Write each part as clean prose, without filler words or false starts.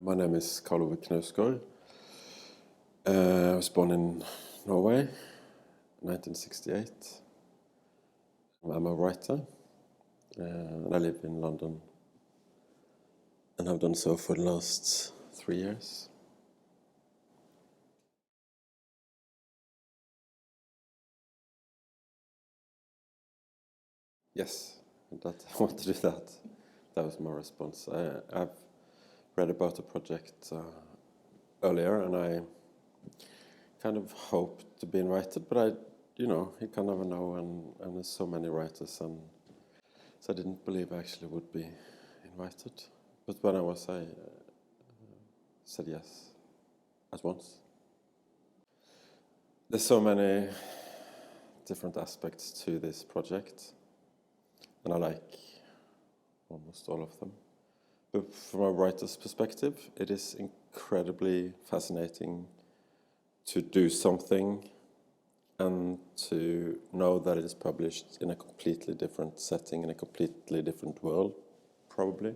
My name is Karl Ove Knausgård. I was born in Norway, 1968. I'm a writer, and I live in London, and have done so for the last 3 years. Yes, I want to do that. That was my response. I've read about the project earlier, and I kind of hoped to be invited, but you can never know, and there's so many writers, and so I didn't believe I actually would be invited. But when I said yes at once. There's so many different aspects to this project, and I like almost all of them. But from a writer's perspective, it is incredibly fascinating to do something and to know that it is published in a completely different setting, in a completely different world, probably.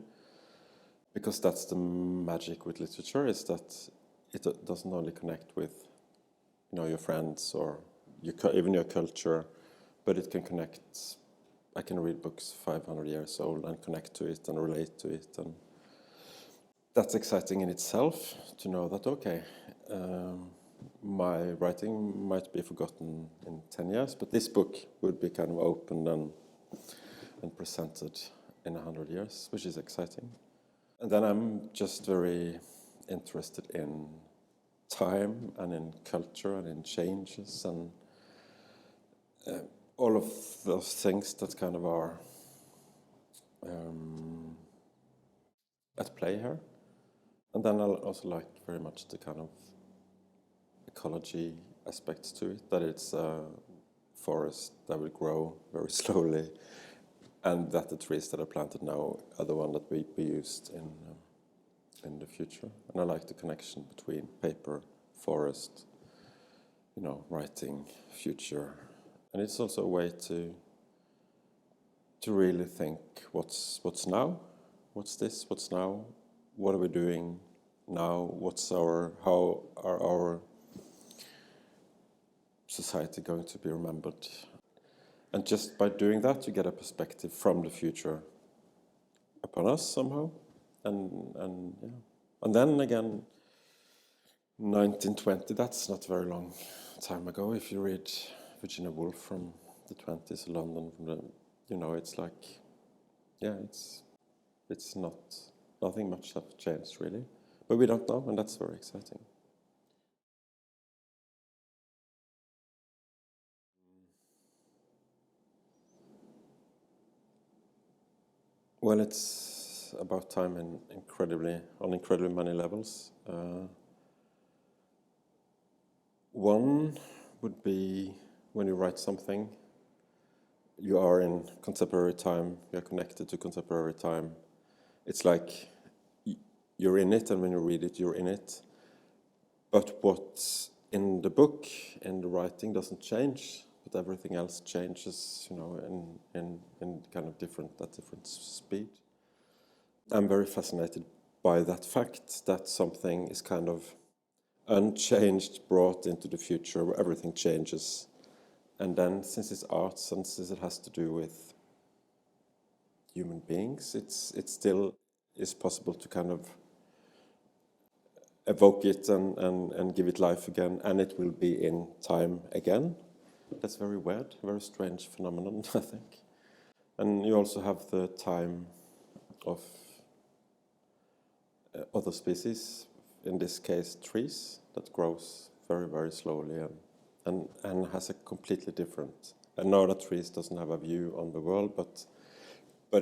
Because that's the magic with literature, is that it doesn't only connect with your friends or even your culture, but it can connect. I can read books 500 years old and connect to it and relate to it, and that's exciting in itself to know that, okay, my writing might be forgotten in 10 years, but this book would be kind of opened and presented in 100 years, which is exciting. And then I'm just very interested in time and in culture and in changes and all of those things that kind of are at play here. And then I also like very much the kind of ecology aspects to it, that it's a forest that will grow very slowly, and that the trees that are planted now are the one that will be used in the future. And I like the connection between paper, forest, writing, future. And it's also a way to really think what's now, what's this, what's now, what are we doing now, how are our society going to be remembered. And just by doing that, you get a perspective from the future upon us somehow. And then again, 1920, that's not a very long time ago. If you read Virginia Woolf from the 20s, London, it's like, it's nothing much has changed really. But we don't know, and that's very exciting. Well, it's about time on incredibly many levels. One would be when you write something, you are in contemporary time, you're connected to contemporary time. It's like you're in it, and when you read it, you're in it. But what's in the book, in the writing, doesn't change, but everything else changes, in kind of at different speed. I'm very fascinated by that fact, that something is kind of unchanged, brought into the future, where everything changes. And then, since it's art, since it has to do with human beings, it still is possible to kind of evoke it and give it life again, and it will be in time again. That's very weird, very strange phenomenon, I think. And you also have the time of other species, in this case trees, that grows very, very slowly and has a completely different. I know that trees doesn't have a view on the world, but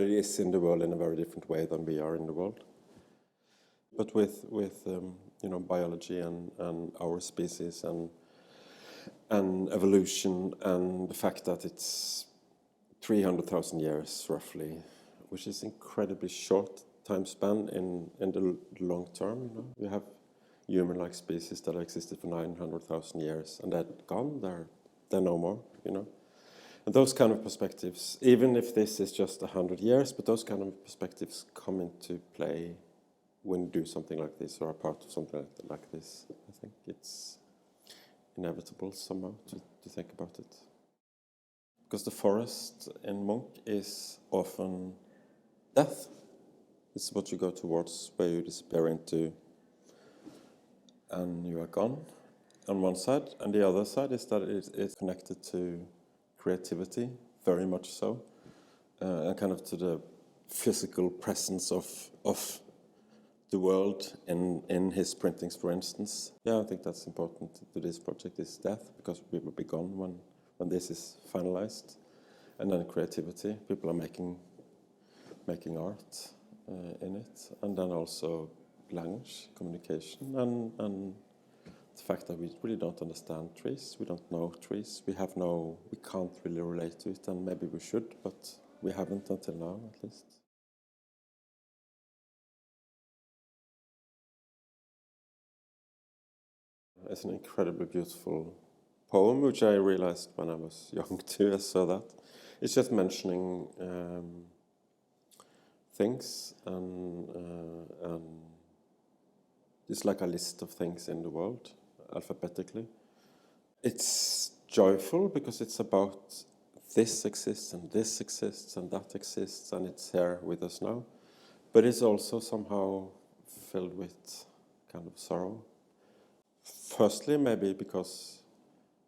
it is in the world in a very different way than we are in the world. But with biology and our species and evolution, and the fact that it's 300,000 years roughly, which is incredibly short time span in the long term. You have human-like species that have existed for 900,000 years, and they're gone. They're no more. And those kind of perspectives, even if this is just 100 years, but those kind of perspectives come into play when you do something like this or are part of something like this. I think it's inevitable somehow to think about it. Because the forest in Munch is often death. It's what you go towards, where you disappear into and you are gone on one side. And the other side is that it is connected to creativity, very much so, and kind of to the physical presence of the world in his printings, for instance. Yeah, I think that's important to this project, is death, because we will be gone when this is finalized. And then creativity, people are making art in it, and then also language, communication, and the fact that we really don't understand trees, we don't know trees, we can't really relate to it, and maybe we should, but we haven't until now, at least. It's an incredibly beautiful poem, which I realized when I was young too. I saw that. It's just mentioning things, and it's like a list of things in the world, alphabetically. It's joyful because it's about this exists and this exists and that exists, and it's here with us now. But it's also somehow filled with kind of sorrow. Firstly, maybe because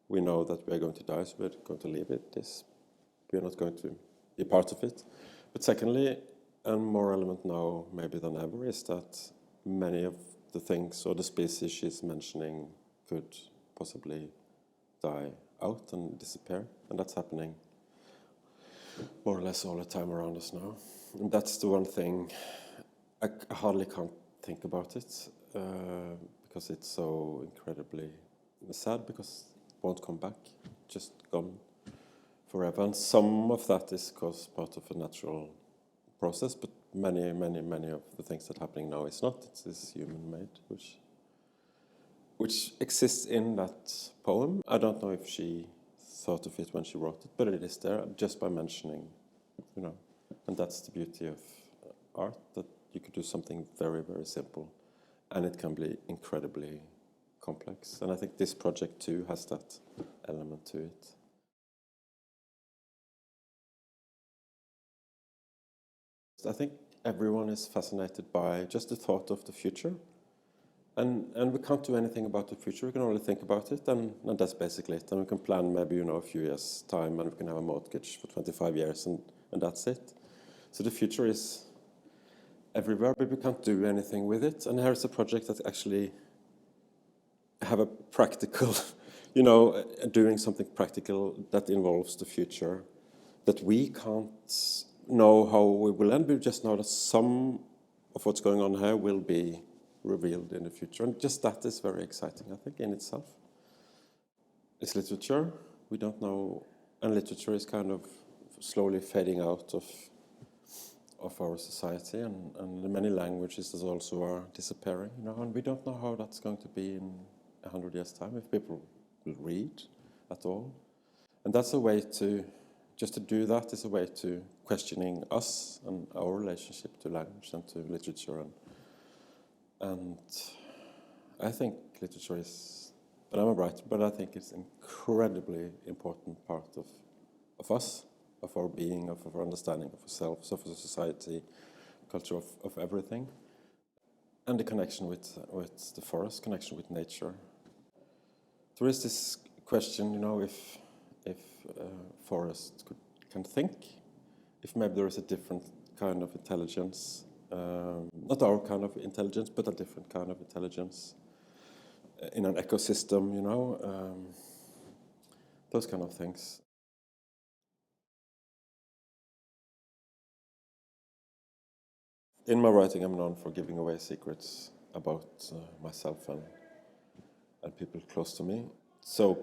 we know that we're going to die, so we're going to leave it. We're not going to be part of it. But secondly, and more relevant now maybe than ever, is that many of the things or the species she's mentioning could possibly die out and disappear. And that's happening more or less all the time around us now. And that's the one thing I hardly can't think about it, because it's so incredibly sad, because it won't come back, just gone forever. And some of that is, of course, part of a natural process, but many of the things that are happening now is not. It's this human-made, which exists in that poem. I don't know if she thought of it when she wrote it, but it is there just by mentioning, and that's the beauty of art, that you could do something very, very simple, and it can be incredibly complex. And I think this project too has that element to it. I think everyone is fascinated by just the thought of the future. And we can't do anything about the future, we can only think about it, and that's basically it. And we can plan maybe, a few years' time, and we can have a mortgage for 25 years, and that's it. So the future is everywhere, but we can't do anything with it. And here's a project that actually have a practical, doing something practical that involves the future, that we can't know how we will end. We just know that some of what's going on here will be revealed in the future. And just that is very exciting, I think, in itself. It's literature. We don't know, and literature is kind of slowly fading out of our society, and the many languages that also are disappearing, and we don't know how that's going to be in 100 years' time, if people will read at all. And that's a way to do that is a way to questioning us and our relationship to language and to literature. And I think literature is, and I'm a writer, but I think it's an incredibly important part of us, of our being, of our understanding of ourselves, of our society, culture, of everything. And the connection with the forest, connection with nature. There is this question, if forest can think, if maybe there is a different kind of intelligence, not our kind of intelligence, but a different kind of intelligence in an ecosystem, those kind of things. In my writing, I'm known for giving away secrets about myself and people close to me. So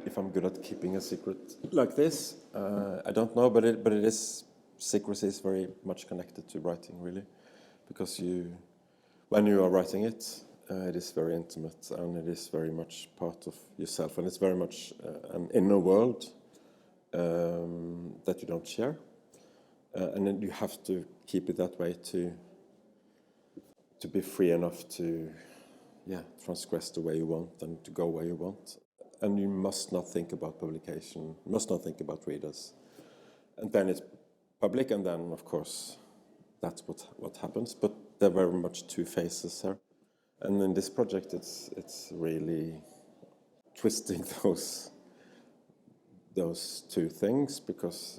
if I'm good at keeping a secret like this, I don't know, but it is, secrecy is very much connected to writing, really, because when you are writing it, it is very intimate, and it is very much part of yourself, and it's very much an inner world that you don't share, and then you have to keep it that way to to be free enough to, transgress the way you want and to go where you want. And you must not think about publication, must not think about readers. And then it's public, and then, of course, that's what happens. But there are very much two phases here. And in this project, it's really twisting those two things, because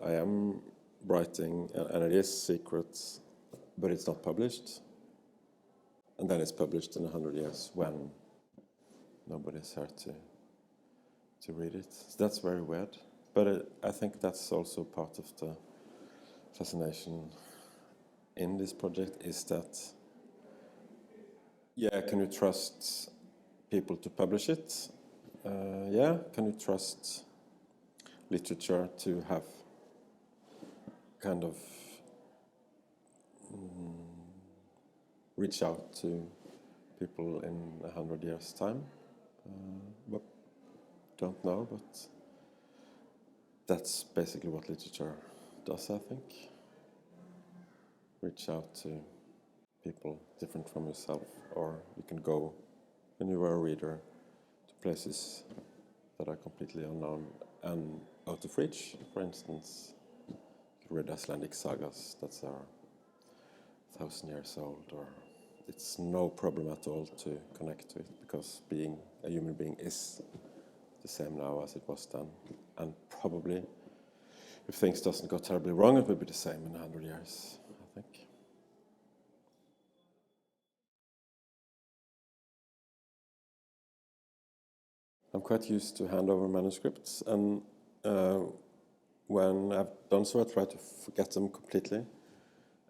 I am writing, and it is secret, but it's not published. And then it's published in 100 years when nobody's here to read it. So that's very weird. But I think that's also part of the fascination in this project, is that, can you trust people to publish it? Can you trust literature to have kind of reach out to people in 100 years' time? But don't know, but that's basically what literature does, I think. Reach out to people different from yourself, or you can go, when you are a reader, to places that are completely unknown and out of reach. For instance, you could read Icelandic sagas that are 1,000 years old, or it's no problem at all to connect to it, because being a human being is the same now as it was then. And probably, if things doesn't go terribly wrong, it will be the same in 100 years, I think. I'm quite used to hand over manuscripts, and when I've done so, I try to forget them completely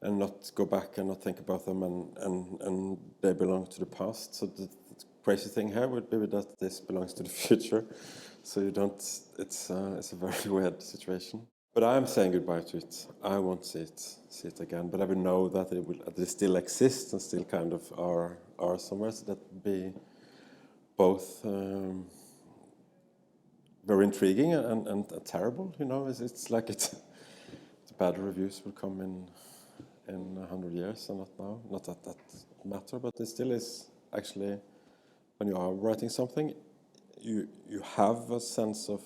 and not go back and not think about them, and they belong to the past. So the crazy thing here would be that this belongs to the future. So you don't, it's a very weird situation. But I am saying goodbye to it. I won't see it again, but I will know that it still exists and still kind of are somewhere. So that would be both very intriguing and terrible, you know. It's like the bad reviews will come in 100 years and not now. Not that matter, but it still is actually, when you are writing something, you have a sense of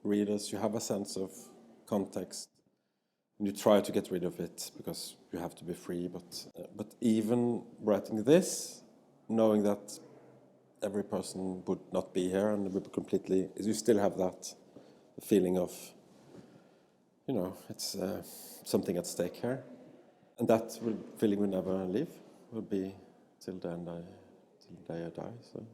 readers, you have a sense of context, and you try to get rid of it because you have to be free. But even writing this, knowing that every person would not be here and would be completely, you still have that feeling of, you know, it's something at stake here. And that feeling will never leave, will be till the day I die. So.